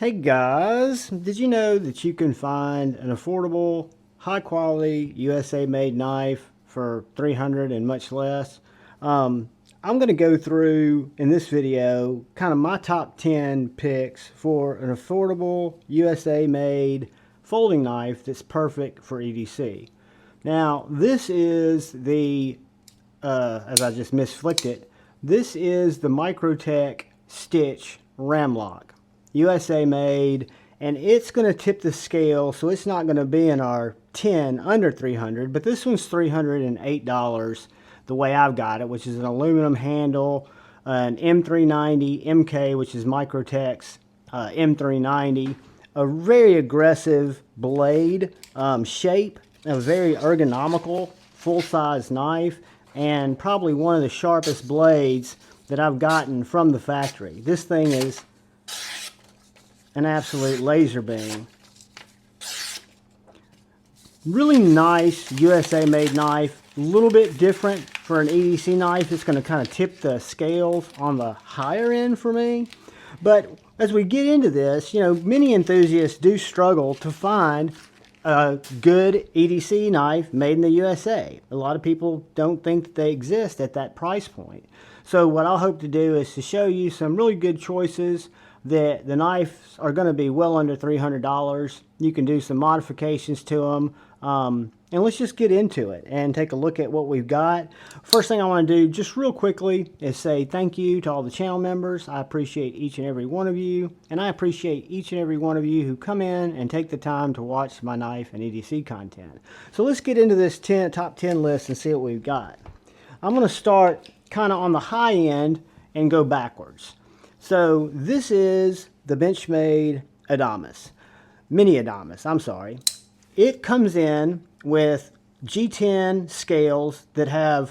Hey guys, did you know that you can find an affordable, high quality USA made knife for $300 and much less? I'm going to go through in this video kind of my top 10 picks for an affordable USA made folding knife that's perfect for EDC. Now this is the, as I just misflicked it, this is the Microtech Stitch Ram-Lok. USA made, and it's going to tip the scale, so it's not going to be in our 10 under 300, but this one's $308 the way I've got it, which is an aluminum handle, an M390 MK, which is Microtech's M390, a very aggressive blade shape, a very ergonomical full-size knife, and probably one of the sharpest blades that I've gotten from the factory. This thing is an absolute laser beam. Really nice USA made knife, a little bit different for an EDC knife. It's going to kind of tip the scales on the higher end for me. But as we get into this, you know, many enthusiasts do struggle to find a good EDC knife made in the USA. A lot of people don't think that they exist at that price point. So what I'll hope to do is to show you some really good choices. The knives are going to be well under $300. You can do some modifications to them. And let's just get into it and take a look at what we've got. First thing I want to do just real quickly is say thank you to all the channel members. I appreciate each and every one of you. And I appreciate each and every one of you who come in and take the time to watch my knife and EDC content. So let's get into this top 10 list and see what we've got. I'm going to start kind of on the high end and go backwards. So this is the Benchmade Adamus, mini Adamus, I'm sorry. It comes in with G10 scales that have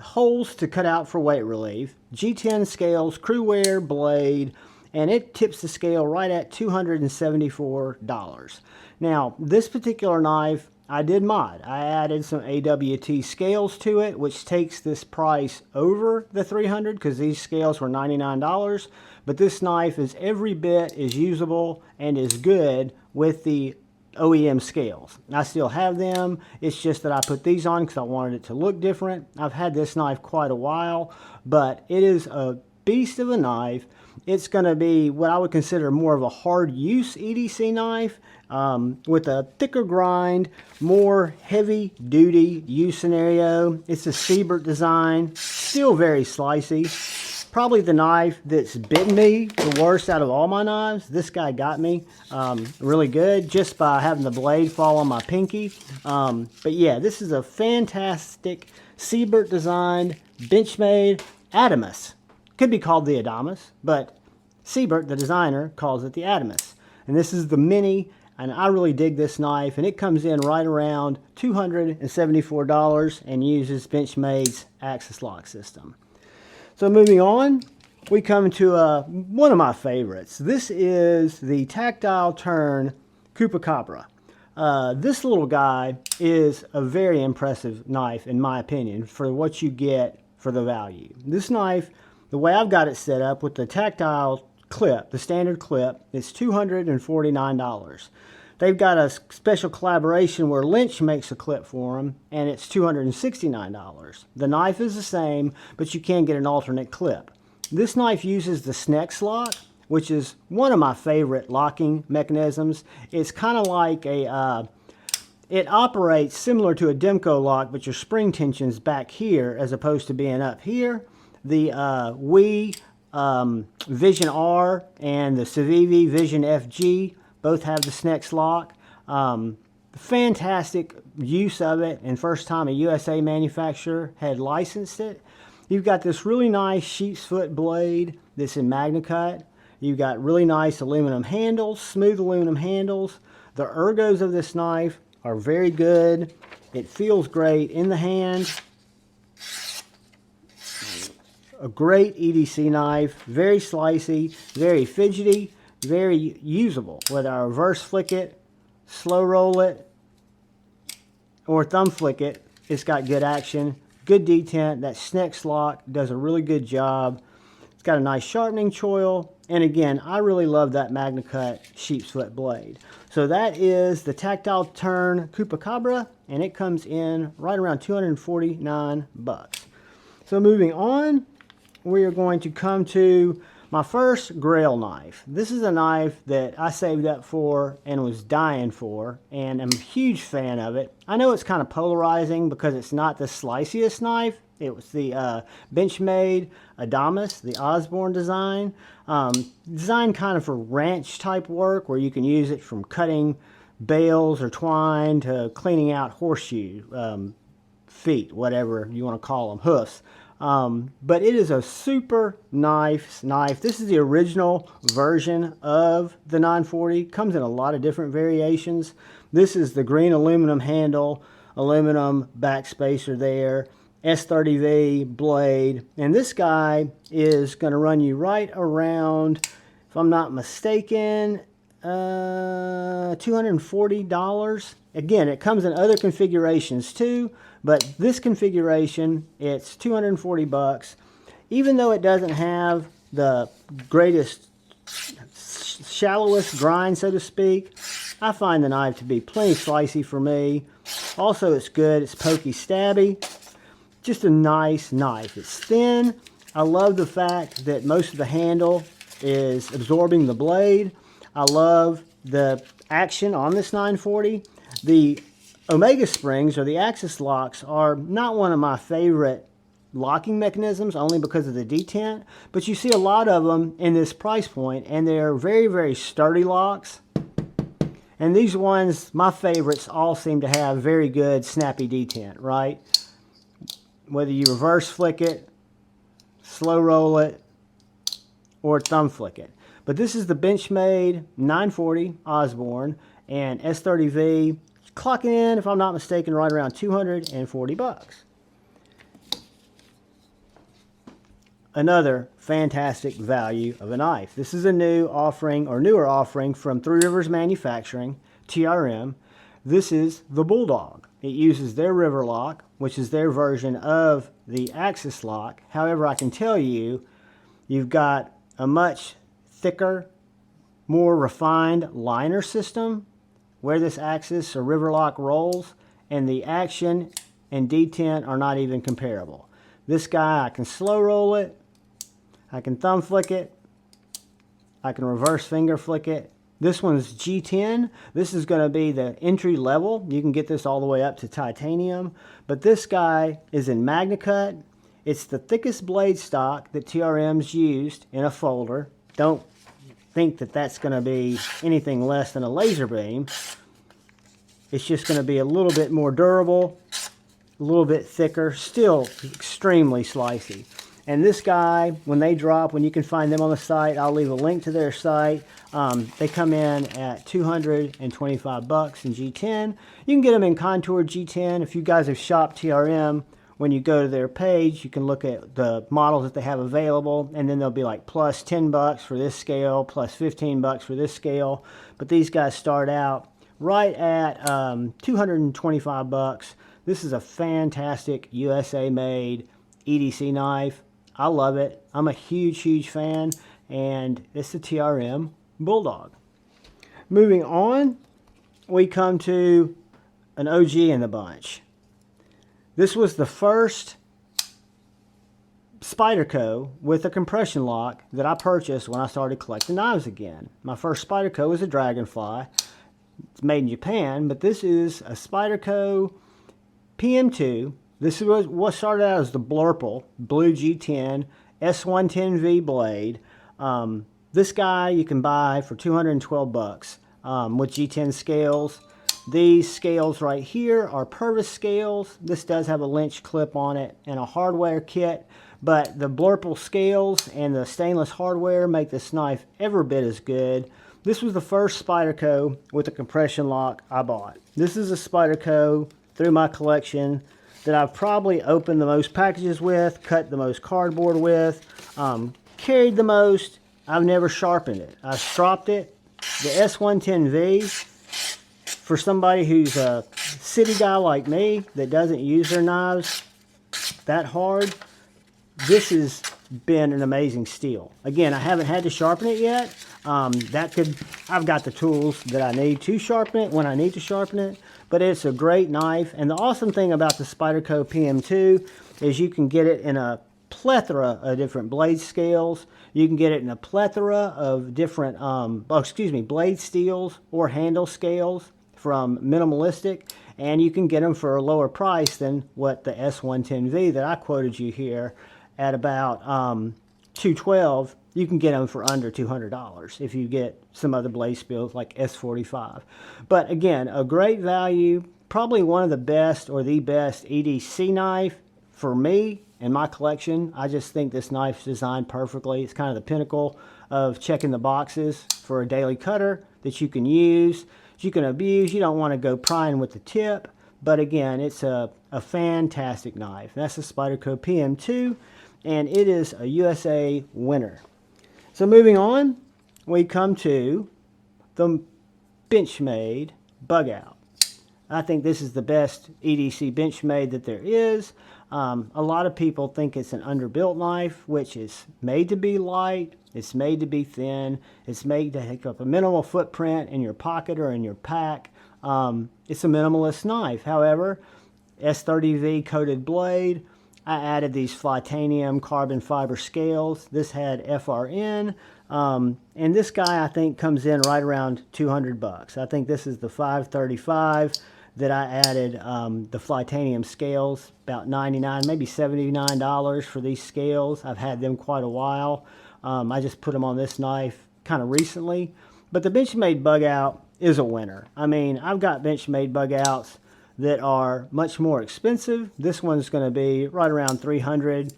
holes to cut out for weight relief, G10 scales, crew wear blade, and it tips the scale right at $274. Now, this particular knife, I did mod. I added some AWT scales to it, which takes this price over the $300 because these scales were $99. But this knife is every bit as usable and as good with the OEM scales. I still have them. It's just that I put these on because I wanted it to look different. I've had this knife quite a while, but it is a beast of a knife. It's going to be what I would consider more of a hard use EDC knife with a thicker grind, more heavy duty use scenario. It's a Siebert design, still very slicey. Probably the knife that's bitten me the worst out of all my knives. This guy got me really good just by having the blade fall on my pinky. But yeah, this is a fantastic Siebert designed Benchmade Adamus. Could be called the Adamas, but Siebert, the designer, calls it the Adamus. And this is the mini, and I really dig this knife, and it comes in right around $274 and uses Benchmade's Axis lock system. So moving on, we come to one of my favorites. This is the Tactile Turn Chupacabra. This little guy is a very impressive knife, in my opinion, for what you get for the value. This knife, the way I've got it set up with the tactile clip, the standard clip, it's $249. They've got a special collaboration where Lynch makes a clip for them, and it's $269. The knife is the same, but you can get an alternate clip. This knife uses the Snex lock, which is one of my favorite locking mechanisms. It's kind of like a, it operates similar to a Demco lock, but your spring tension's back here as opposed to being up here. The Vision R and the Civivi Vision FG both have the Snex lock. Fantastic use of it, and first time a USA manufacturer had licensed it. You've got this really nice sheep's foot blade that's in MagnaCut. You've got really nice aluminum handles, smooth aluminum handles. The ergos of this knife are very good. It feels great in the hand. A great EDC knife, very slicey, very fidgety, very usable. Whether I reverse flick it, slow roll it, or thumb flick it, it's got good action, good detent. That Snex lock does a really good job. It's got a nice sharpening choil, And again, I really love that MagnaCut sheep's foot blade. So that is the Tactile Turn Chupacabra, and it comes in right around 249 bucks. So moving on, we are going to come to my first Grail knife. This is a knife that I saved up for and was dying for, and I'm a huge fan of it. I know it's kind of polarizing because it's not the sliciest knife. It was the Benchmade Adamas, the Osborne design. Designed kind of for ranch type work where you can use it from cutting bales or twine to cleaning out horseshoe feet, whatever you want to call them, hoofs. But it is a super nice knife. This is the original version of the 940. Comes in a lot of different variations. This is the green aluminum handle, aluminum backspacer there, S30V blade, and this guy is going to run you right around, if I'm not mistaken, $240. Again, it comes in other configurations too, but this configuration, it's 240 bucks. Even though it doesn't have the greatest, shallowest grind, so to speak, I find the knife to be plenty slicey for me. Also, it's good. It's pokey, stabby. Just a nice knife. It's thin. I love the fact that most of the handle is absorbing the blade. I love the action on this 940. The Omega springs, or the axis locks, are not one of my favorite locking mechanisms, only because of the detent, but you see a lot of them in this price point, and they're very, very sturdy locks. And these ones, my favorites, all seem to have very good snappy detent, right? Whether you reverse flick it, slow roll it, or thumb flick it. But this is the Benchmade 940 Osborne, and S30V, clocking in, if I'm not mistaken, right around 240 bucks. Another fantastic value of a knife. This is a new offering, or newer offering, from Three Rivers Manufacturing, TRM. This is the Bulldog. It uses their River Lock, which is their version of the Axis Lock. However, I can tell you, you've got a much thicker, more refined liner system where this Axis or River Lock rolls, and the action and detent are not even comparable. This guy, I can slow roll it, I can thumb flick it, I can reverse finger flick it. This one's G10. This is going to be the entry level. You can get this all the way up to titanium. But this guy is in MagnaCut. It's the thickest blade stock that TRM's used in a folder. Don't think that that's going to be anything less than a laser beam. It's just going to be a little bit more durable, a little bit thicker, still extremely slicey. And this guy, when they drop, when you can find them on the site, I'll leave a link to their site. They come in at 225 bucks in G10. You can get them in contour G10. If you guys have shopped TRM, when you go to their page, you can look at the models that they have available, and then they'll be like plus 10 bucks for this scale, plus 15 bucks for this scale. But these guys start out right at 225 bucks. This is a fantastic USA-made EDC knife. I love it. I'm a huge, huge fan, and it's the TRM Bulldog. Moving on, we come to an OG in the bunch. This was the first Spyderco with a compression lock that I purchased when I started collecting knives again. My first Spyderco was a Dragonfly. It's made in Japan, but this is a Spyderco PM2. This was what started out as the Blurple Blue G10 S110V blade. This guy you can buy for 212 bucks with G10 scales. These scales right here are Purvis scales. This does have a Lynch clip on it and a hardware kit, but the Blurple scales and the stainless hardware make this knife every bit as good. This was the first Spyderco with a compression lock I bought. This is a Spyderco through my collection that I've probably opened the most packages with, cut the most cardboard with, carried the most. I've never sharpened it. I've stropped it. The S110V, for somebody who's a city guy like me that doesn't use their knives that hard, this is been an amazing steal. Again, I haven't had to sharpen it yet. I've got the tools that I need to sharpen it when I need to sharpen it, but it's a great knife. And the awesome thing about the Spyderco PM2 is you can get it in a plethora of different blade scales. You can get it in a plethora of different, blade steels or handle scales from Minimalistic, and you can get them for a lower price than what the S110V that I quoted you here at about $212. You can get them for under $200 if you get some other blade steels like S45. But again, a great value, probably one of the best or the best EDC knife for me in my collection. I just think this knife's designed perfectly. It's kind of the pinnacle of checking the boxes for a daily cutter that you can use, you can abuse. You don't want to go prying with the tip, but again, it's a fantastic knife. That's the Spyderco PM2, and it is a USA winner. So moving on, we come to the Benchmade Bugout. I think this is the best EDC Benchmade that there is. A lot of people think it's an underbuilt knife, which is made to be light, it's made to be thin, it's made to take up a minimal footprint in your pocket or in your pack. It's a minimalist knife. However, S30V coated blade, I added these Flytanium carbon fiber scales. This had FRN, and this guy I think comes in right around 200 bucks. I think this is the 535 that I added the Flytanium scales, about $99, maybe $79 for these scales. I've had them quite a while. I just put them on this knife kind of recently. But the Benchmade Bugout is a winner. I mean, I've got Benchmade Bugouts that are much more expensive. This one's going to be right around 300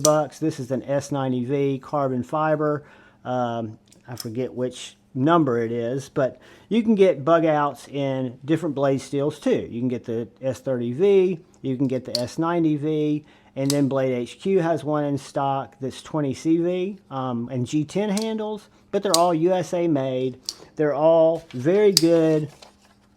bucks. This is an S90V carbon fiber. I forget which number it is, but you can get Bugouts in different blade steels too. You can get the S30V, you can get the S90V, and then Blade HQ has one in stock that's 20CV and G10 handles, but they're all USA made. They're all very good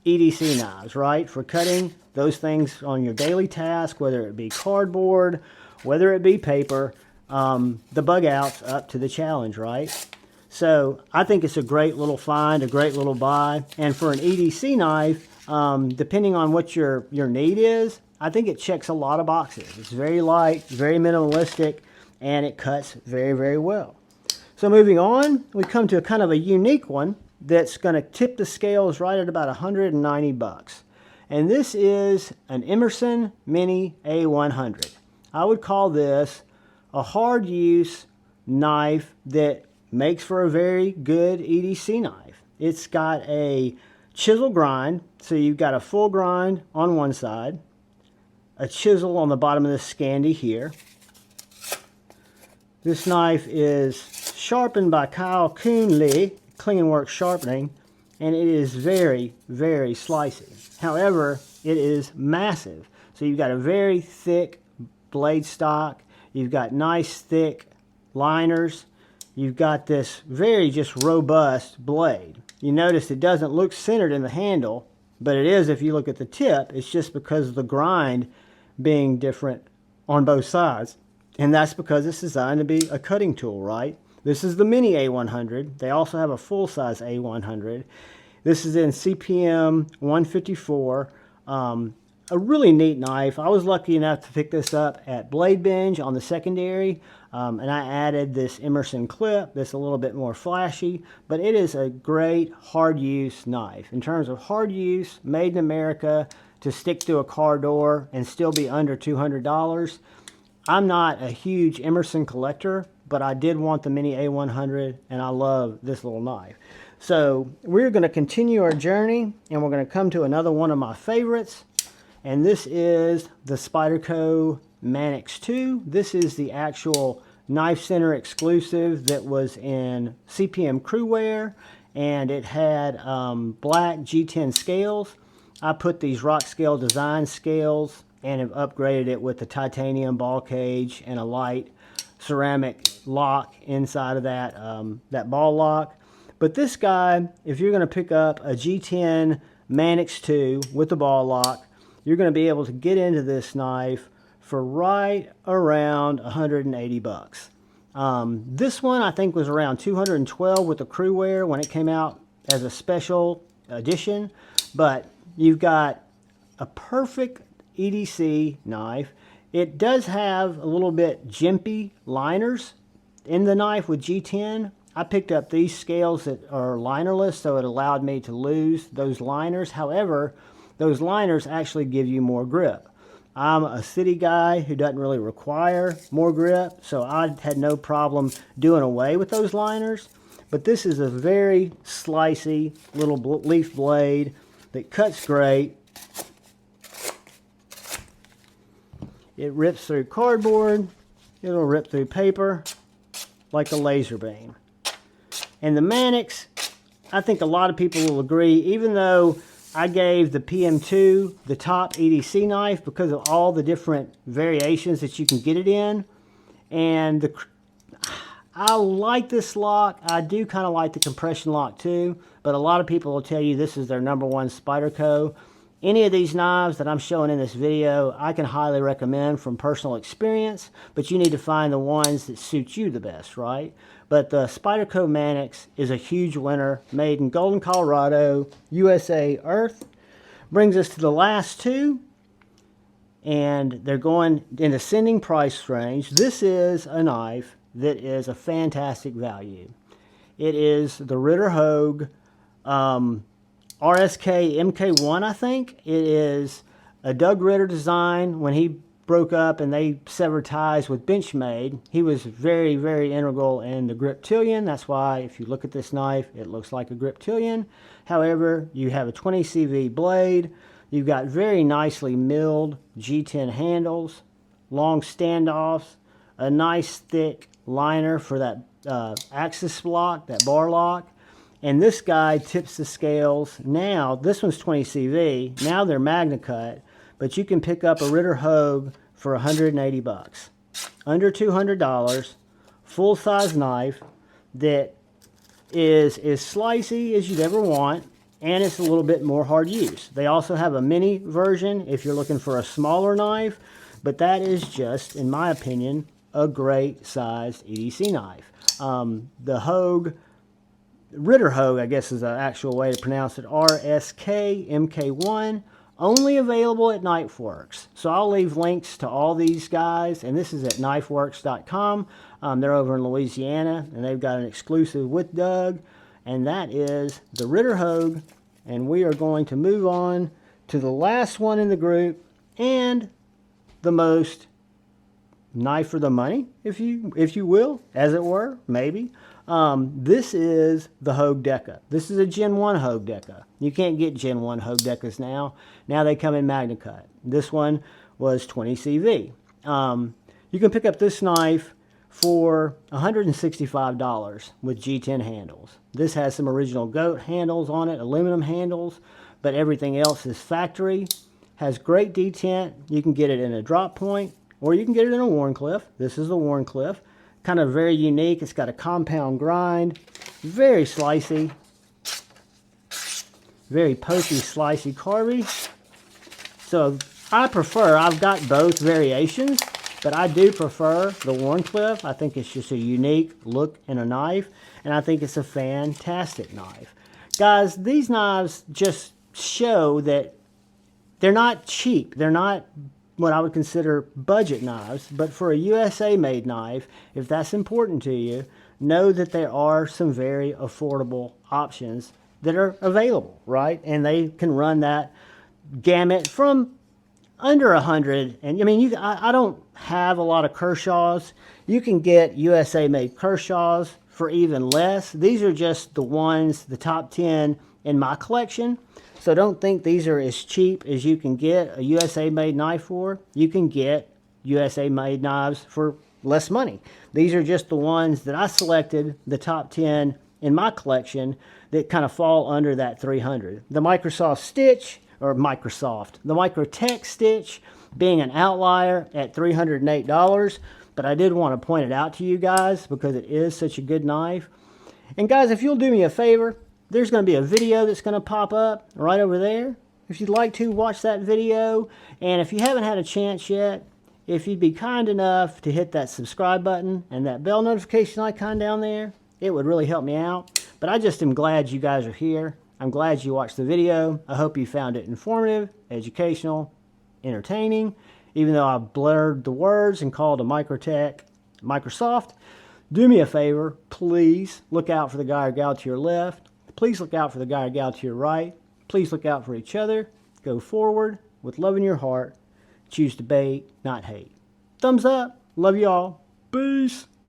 EDC knives, right? For cutting those things on your daily task, whether it be cardboard, whether it be paper, the Bugout's up to the challenge, right? So I think it's a great little find, a great little buy. And for an EDC knife, depending on what your need is, I think it checks a lot of boxes. It's very light, very minimalistic, and it cuts very, very well. So moving on, we come to a kind of a unique one that's going to tip the scales right at about 190 bucks. And this is an Emerson Mini A100. I would call this a hard use knife that makes for a very good EDC knife. It's got a chisel grind, so you've got a full grind on one side, a chisel on the bottom of the Scandi here. This knife is sharpened by Kyle Kuhnle, Clean Work Sharpening, and it is very, very slicey. However, it is massive. So you've got a very thick blade stock, you've got nice thick liners, you've got this very just robust blade. You notice it doesn't look centered in the handle, but it is if you look at the tip. It's just because of the grind being different on both sides. And that's because it's designed to be a cutting tool, right? This is the Mini A100. They also have a full-size A100. This is in CPM 154. A really neat knife. I was lucky enough to pick this up at Blade Binge on the secondary, and I added this Emerson clip that's a little bit more flashy, but it is a great hard use knife. In terms of hard use, made in America, to stick to a car door and still be under $200. I'm not a huge Emerson collector, but I did want the Mini A100, and I love this little knife. So we're going to continue our journey, and we're going to come to another one of my favorites. And this is the Spyderco Manix 2. This is the actual Knife Center exclusive that was in CPM Crewwear, and it had black G10 scales. I put these rock scale design scales and have upgraded it with the titanium ball cage and a light ceramic lock inside of that, that ball lock. But this guy, if you're going to pick up a G10 Manix 2 with the ball lock, you're going to be able to get into this knife for right around 180 bucks. This one I think was around $212 with the crewware when it came out as a special edition. But you've got a perfect EDC knife. It does have a little bit jimpy liners in the knife with G10. I picked up these scales that are linerless, so it allowed me to lose those liners. However, those liners actually give you more grip. I'm a city guy who doesn't really require more grip, so I had no problem doing away with those liners. But this is a very slicey little leaf blade that cuts great. It rips through cardboard. It'll rip through paper like a laser beam. And the Manix, I think a lot of people will agree, even though I gave the PM2 the top EDC knife because of all the different variations that you can get it in. And I like this lock. I do kind of like the compression lock too, but a lot of people will tell you this is their #1 Spyderco. Any of these knives that I'm showing in this video, I can highly recommend from personal experience, but you need to find the ones that suit you the best, right? But the Spyderco Manix is a huge winner, made in Golden, Colorado, USA Earth. Brings us to the last two, and they're going in ascending price range. This is a knife that is a fantastic value. It is the Ritter Hogue RSK MK1, I think. It is a Doug Ritter design. When he broke up and they severed ties with Benchmade, he was very, very integral in the Griptilian. That's why if you look at this knife, it looks like a Griptilian. However, you have a 20 CV blade. You've got very nicely milled G10 handles, long standoffs, a nice thick liner for that axis lock, that bar lock. And this guy tips the scales. Now, this one's 20 CV. Now they're Magna Cut, but you can pick up a Ritter Hogue for 180 bucks. Under $200, full-size knife that is as slicey as you'd ever want, and it's a little bit more hard use. They also have a mini version if you're looking for a smaller knife, but that is just, in my opinion, a great sized EDC knife. The Hogue, Ritter Hogue, I guess is the actual way to pronounce it, RSK MK1, only available at KnifeWorks. So I'll leave links to all these guys, and this is at knifeworks.com. They're over in Louisiana, and they've got an exclusive with Doug, and that is the Ritter Hogue. And we are going to move on to the last one in the group, and the most knife for the money, if you will, as it were, maybe. This is the Hogue Deca. This is a Gen 1 Hogue Deca. You can't get Gen 1 Hogue Decas now. Now they come in Magna Cut. This one was 20 CV. You can pick up this knife for $165 with G10 handles. This has some original goat handles on it, aluminum handles, but everything else is factory. Has great detent. You can get it in a drop point, or you can get it in a Wharncliffe. This is the Wharncliffe. Kind of very unique. It's got a compound grind. Very slicey. Very pokey, slicey, carby. So I prefer, I've got both variations, but I do prefer the Wharncliffe. I think it's just a unique look in a knife, and I think it's a fantastic knife. Guys, these knives just show that they're not cheap. They're not what I would consider budget knives, but for a USA made knife, if that's important to you, know that there are some very affordable options that are available, right? And they can run that gamut from under 100. And I mean, I don't have a lot of Kershaws. You can get USA made Kershaws for even less. These are just the ones, the top 10 in my collection. So don't think these are as cheap as you can get a USA made knife for. You can get USA made knives for less money. These are just the ones that I selected, the top 10 in my collection that kind of fall under that 300. The Microsoft stitch, or Microsoft, the Microtech stitch being an outlier at $308. But I did want to point it out to you guys because it is such a good knife. And guys, if you'll do me a favor, there's going to be a video that's going to pop up right over there. If you'd like to, watch that video. And if you haven't had a chance yet, if you'd be kind enough to hit that subscribe button and that bell notification icon down there, it would really help me out. But I just am glad you guys are here. I'm glad you watched the video. I hope you found it informative, educational, entertaining. Even though I blurred the words and called a Microtech Microsoft, do me a favor, please look out for the guy or gal to your left. Please look out for the guy or gal to your right. Please look out for each other. Go forward with love in your heart. Choose debate, not hate. Thumbs up. Love you all. Peace.